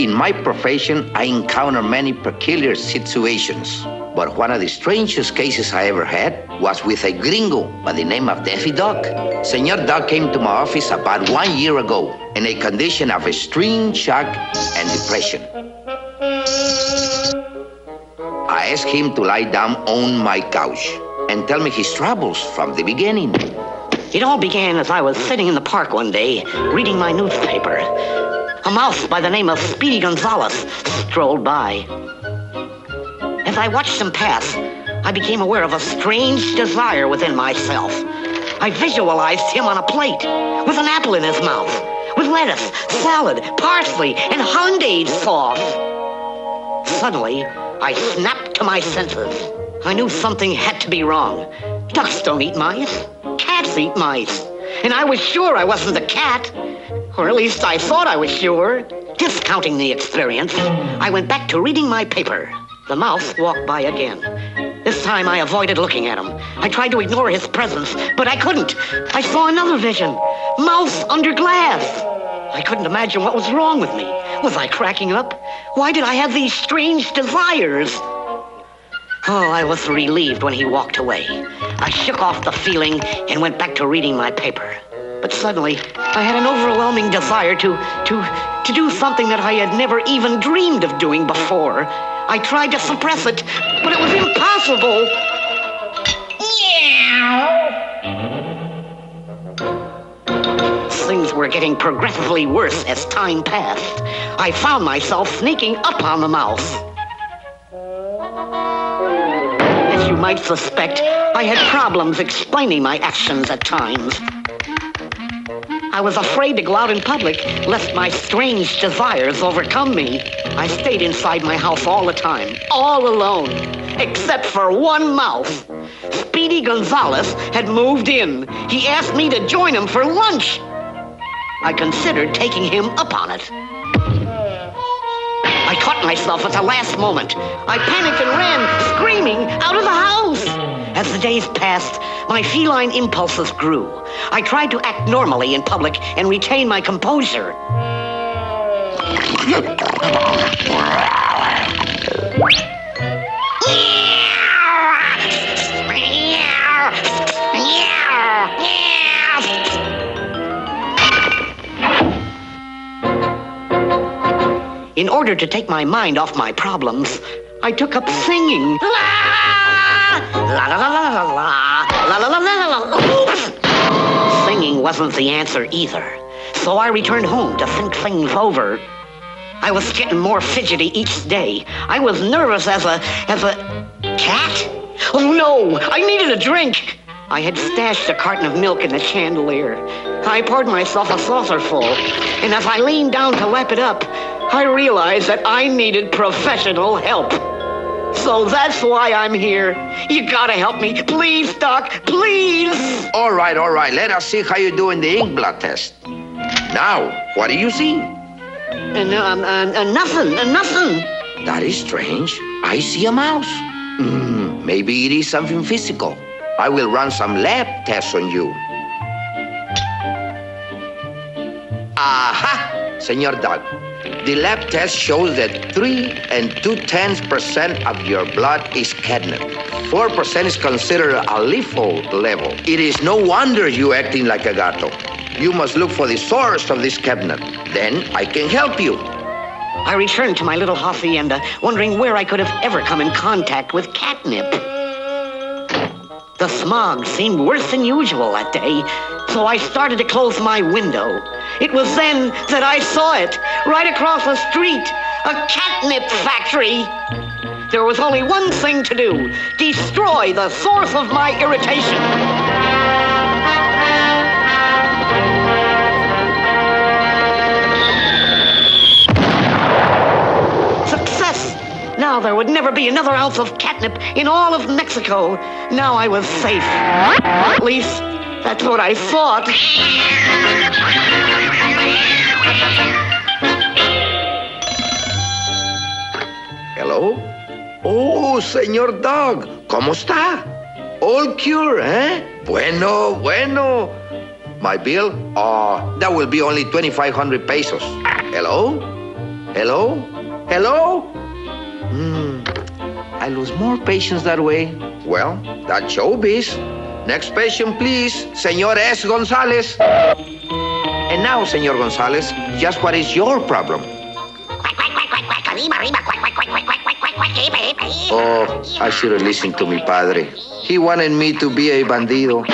In my profession, I encounter many peculiar situations. But one of the strangest cases I ever had was with a gringo by the name of Daffy Duck. Senor Duck came to my office about 1 year ago in a condition of extreme shock and depression. I asked him to lie down on my couch and tell me his troubles from the beginning. It all began as I was sitting in the park one day, reading my newspaper. A mouse by the name of Speedy Gonzales strolled by. As I watched him pass, I became aware of a strange desire within myself. I visualized him on a plate, with an apple in his mouth, with lettuce, salad, parsley, and hollandaise sauce. Suddenly, I snapped to my senses. I knew something had to be wrong. Ducks don't eat mice. Cats eat mice. And I was sure I wasn't the cat. Or at least I thought I was sure. Discounting the experience, I went back to reading my paper. The mouse walked by again. This time I avoided looking at him. I tried to ignore his presence, but I couldn't. I saw another vision. Mouse under glass. I couldn't imagine what was wrong with me. Was I cracking up? Why did I have these strange desires? Oh, I was relieved when he walked away. I shook off the feeling and went back to reading my paper. But suddenly, I had an overwhelming desire to do something that I had never even dreamed of doing before. I tried to suppress it, but it was impossible. Things were getting progressively worse as time passed. I found myself sneaking up on the mouse. As you might suspect, I had problems explaining my actions at times. I was afraid to go out in public, lest my strange desires overcome me. I stayed inside my house all the time, all alone, except for one mouse. Speedy Gonzales had moved in. He asked me to join him for lunch. I considered taking him up on it. I caught myself at the last moment. I panicked and ran, screaming, out of the house. As the days passed, my feline impulses grew. I tried to act normally in public and retain my composure. In order to take my mind off my problems, I took up singing. La la la la la la la la la la la. Singing wasn't the answer either, so I returned home to think things over. I was getting more fidgety each day. I was nervous as a cat. Oh no, I needed a drink. I had stashed a carton of milk in the chandelier. I poured myself a saucerful, and as I leaned down to lap it up, I realized that I needed professional help. So that's why I'm here. You gotta help me. Please, Doc, please. All right. Let us see how you do in the ink blot test. Now, what do you see? Nothing. That is strange. I see a mouse. Maybe it is something physical. I will run some lab tests on you. Aha, Senor Doug. The lab test shows that 3 2/10% of your blood is catnip. 4% is considered a lethal level. It is no wonder you acting like a gato. You must look for the source of this catnip. Then I can help you. I returned to my little hacienda, wondering where I could have ever come in contact with catnip. The smog seemed worse than usual that day, so I started to close my window. It was then that I saw it, right across the street, a catnip factory. There was only one thing to do: destroy the source of my irritation. Success! Now there would never be another ounce of catnip in all of Mexico. Now I was safe. At least, that's what I thought. Hello? Oh, Señor Dog, ¿cómo está? All cure, eh? Bueno. My bill? That will be only 2,500 pesos. Hello? Hello? Hello? I lose more patience that way. Well, that's showbiz. Next patient, please. Señor S. Gonzalez. And now, Señor Gonzalez, just what is your problem? Oh, I should have listened to mi padre. He wanted me to be a bandido.